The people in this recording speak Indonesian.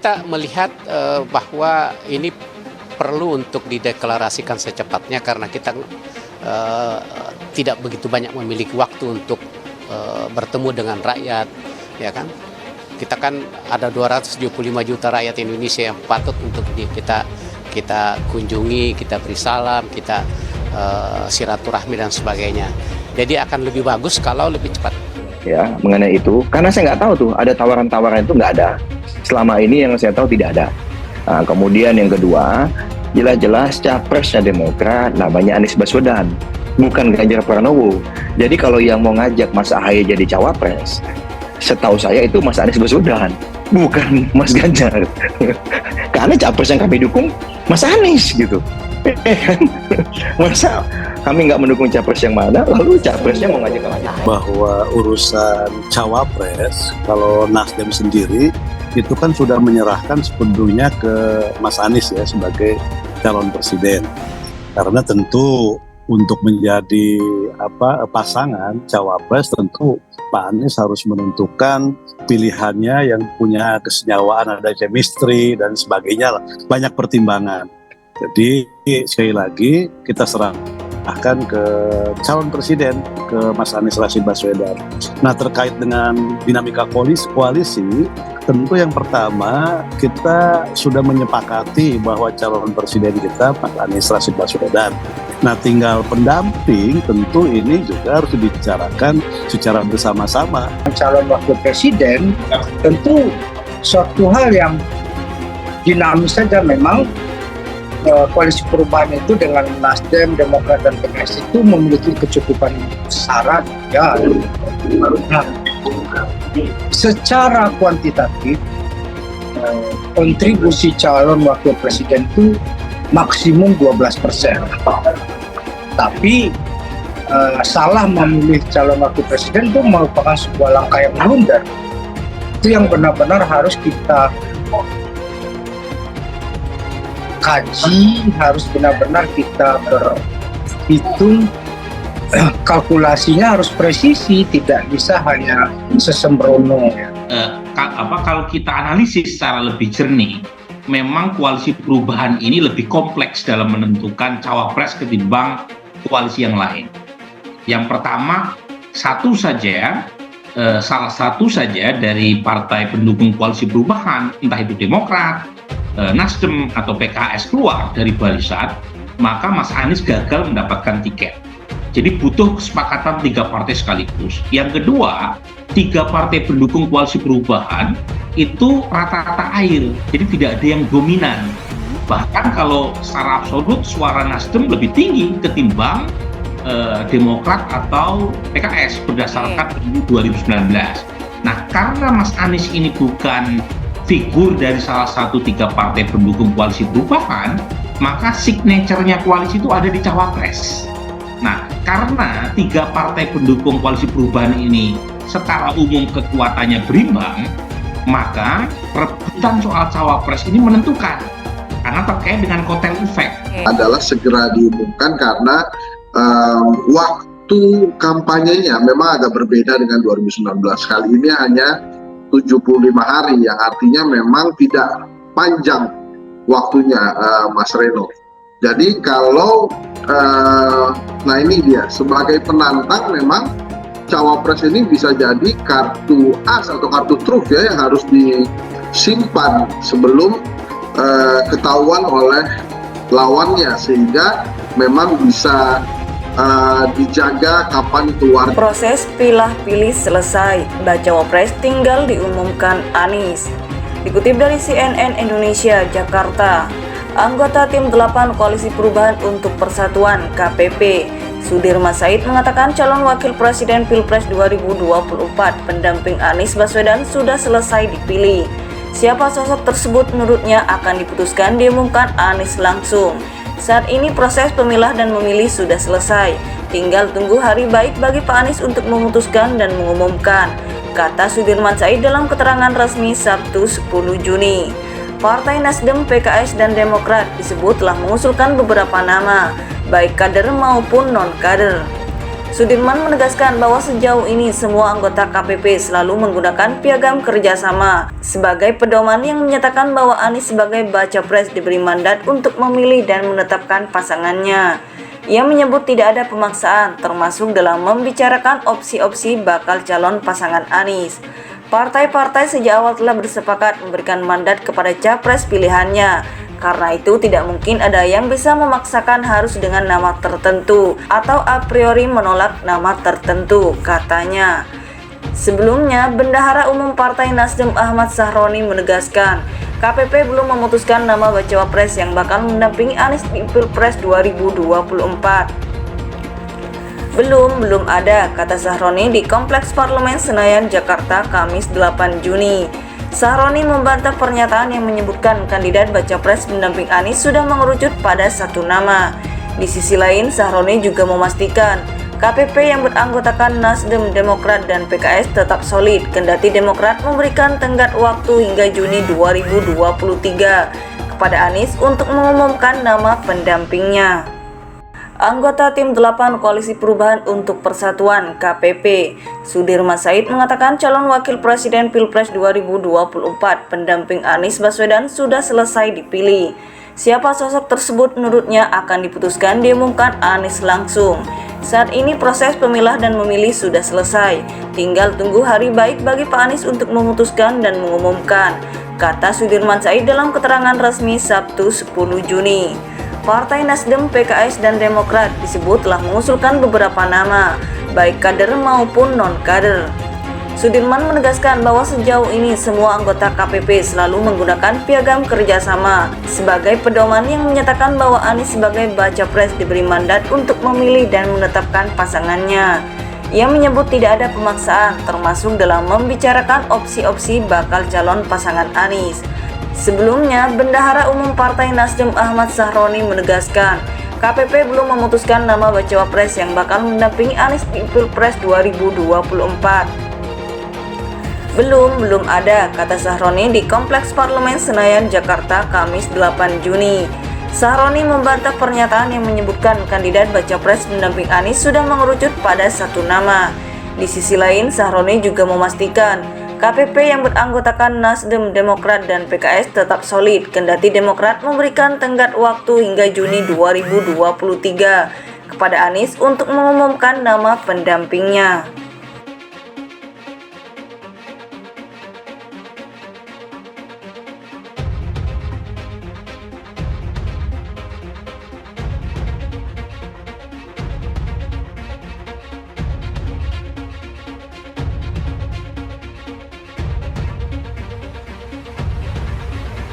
kita melihat bahwa ini perlu untuk dideklarasikan secepatnya karena kita tidak begitu banyak memiliki waktu untuk bertemu dengan rakyat, ya kan? Kita kan ada 275 juta rakyat Indonesia yang patut untuk kita kunjungi, kita beri salam, kita silaturahmi dan sebagainya. Jadi akan lebih bagus kalau lebih cepat. Ya, mengenai itu, karena saya nggak tahu tuh ada tawaran-tawaran itu nggak ada. Selama ini yang saya tahu tidak ada. Nah, kemudian yang kedua, jelas-jelas capresnya Demokrat namanya Anies Baswedan, bukan Ganjar Pranowo. Jadi kalau yang mau ngajak Mas Ahaye jadi cawapres, setahu saya itu Mas Anies Baswedan, bukan Mas Ganjar. Karena capres yang kami dukung Mas Anies gitu. Masa kami nggak mendukung capres yang mana, lalu capresnya mau ngajak kemana? Bahwa urusan cawapres, kalau Nasdem sendiri itu kan sudah menyerahkan sepenuhnya ke Mas Anies ya sebagai calon presiden. Karena tentu untuk menjadi pasangan cawapres tentu Pak Anies harus menentukan pilihannya yang punya kesenyawaan, ada chemistry dan sebagainya, banyak pertimbangan. Jadi sekali lagi kita serahkan ke calon presiden, ke Mas Anies Rashid Baswedan. Nah, terkait dengan dinamika koalisi, tentu yang pertama kita sudah menyepakati bahwa calon presiden kita Mas Anies Rashid Baswedan. Nah, tinggal pendamping tentu ini juga harus dibicarakan secara bersama-sama. Calon wakil presiden tentu suatu hal yang dinamis saja memang. Koalisi perubahan itu dengan Nasdem, Demokrat, dan PKS itu memiliki kecukupan syarat ya. Secara kuantitatif, kontribusi calon wakil presiden itu maksimum 12%. Tapi salah memilih calon wakil presiden itu merupakan sebuah langkah yang blunder. Itu yang benar-benar harus kita kaji, harus benar-benar kita berhitung, kalkulasinya harus presisi, tidak bisa hanya sesembrono. Kalau kita analisis secara lebih jernih, memang koalisi perubahan ini lebih kompleks dalam menentukan cawapres ketimbang koalisi yang lain. Yang pertama, salah satu saja dari partai pendukung koalisi perubahan, entah itu Demokrat, Nasdem atau PKS keluar dari barisan, maka Mas Anies gagal mendapatkan tiket. Jadi butuh kesepakatan 3 partai sekaligus. Yang kedua, 3 partai pendukung koalisi perubahan itu rata-rata air, jadi tidak ada yang dominan. Bahkan kalau secara absolut suara Nasdem lebih tinggi ketimbang Demokrat atau PKS berdasarkan 2019. Nah, karena Mas Anies ini bukan figur dari salah satu 3 partai pendukung koalisi perubahan, maka signature-nya koalisi itu ada di cawapres. Nah, karena 3 partai pendukung koalisi perubahan ini secara umum kekuatannya berimbang, maka rebutan soal cawapres ini menentukan, karena terkait dengan kotel efek. Adalah segera diumumkan karena waktu kampanyenya memang agak berbeda dengan 2019. Kali ini hanya 75 hari, yang artinya memang tidak panjang waktunya, Mas Reno. Jadi kalau nah ini dia, sebagai penantang memang cawapres ini bisa jadi kartu as atau kartu truf ya, yang harus disimpan sebelum ketahuan oleh lawannya, sehingga memang bisa dijaga kapan keluar. Proses pilah-pilih selesai, bacawa pres tinggal diumumkan Anies. Dikutip dari CNN Indonesia, Jakarta, anggota tim 8 Koalisi Perubahan untuk Persatuan KPP, Sudirman Said mengatakan calon wakil presiden Pilpres 2024 pendamping Anies Baswedan sudah selesai dipilih. Siapa sosok tersebut menurutnya akan diputuskan diumumkan Anies langsung. Saat ini proses pemilah dan memilih sudah selesai, tinggal tunggu hari baik bagi Pak Anies untuk memutuskan dan mengumumkan, kata Sudirman Said dalam keterangan resmi Sabtu 10 Juni. Partai Nasdem, PKS, dan Demokrat disebut telah mengusulkan beberapa nama, baik kader maupun non-kader. Sudirman menegaskan bahwa sejauh ini semua anggota KPP selalu menggunakan piagam kerjasama sebagai pedoman yang menyatakan bahwa Anies sebagai baca pres diberi mandat untuk memilih dan menetapkan pasangannya. Ia menyebut tidak ada pemaksaan, termasuk dalam membicarakan opsi-opsi bakal calon pasangan Anies. Partai-partai sejak awal telah bersepakat memberikan mandat kepada capres pilihannya. Karena itu tidak mungkin ada yang bisa memaksakan harus dengan nama tertentu atau a priori menolak nama tertentu, katanya. Sebelumnya, Bendahara Umum Partai Nasdem Ahmad Sahroni menegaskan, KPP belum memutuskan nama bacawa pres yang bakal mendampingi Anies di Pilpres 2024. Belum ada, kata Sahroni di Kompleks Parlemen Senayan, Jakarta, Kamis 8 Juni. Sahroni membantah pernyataan yang menyebutkan kandidat baca pres pendamping Anies sudah mengerucut pada satu nama. Di sisi lain, Sahroni juga memastikan KPP yang beranggotakan Nasdem, Demokrat, dan PKS tetap solid, kendati Demokrat memberikan tenggat waktu hingga Juni 2023 kepada Anies untuk mengumumkan nama pendampingnya. Anggota Tim 8 Koalisi Perubahan untuk Persatuan KPP, Sudirman Said mengatakan calon wakil presiden Pilpres 2024 pendamping Anies Baswedan sudah selesai dipilih. Siapa sosok tersebut menurutnya akan diputuskan diumumkan Anies langsung. Saat ini proses pemilah dan memilih sudah selesai, tinggal tunggu hari baik bagi Pak Anies untuk memutuskan dan mengumumkan, kata Sudirman Said dalam keterangan resmi Sabtu 10 Juni. Partai Nasdem, PKS, dan Demokrat disebut telah mengusulkan beberapa nama, baik kader maupun non-kader. Sudirman menegaskan bahwa sejauh ini semua anggota KPP selalu menggunakan piagam kerjasama sebagai pedoman yang menyatakan bahwa Anies sebagai baca pres diberi mandat untuk memilih dan menetapkan pasangannya. Ia menyebut tidak ada pemaksaan, termasuk dalam membicarakan opsi-opsi bakal calon pasangan Anies. Sebelumnya, Bendahara Umum Partai Nasdem Ahmad Sahroni menegaskan, KPP belum memutuskan nama bacawa pres yang bakal mendampingi Anies di Pilpres 2024. Belum ada, kata Sahroni di Kompleks Parlemen Senayan, Jakarta, Kamis 8 Juni. Sahroni membantah pernyataan yang menyebutkan kandidat baca pres pendamping Anies sudah mengerucut pada satu nama. Di sisi lain, Sahroni juga memastikan KPP yang beranggotakan Nasdem, Demokrat, dan PKS tetap solid, kendati Demokrat memberikan tenggat waktu hingga Juni 2023 kepada Anies untuk mengumumkan nama pendampingnya.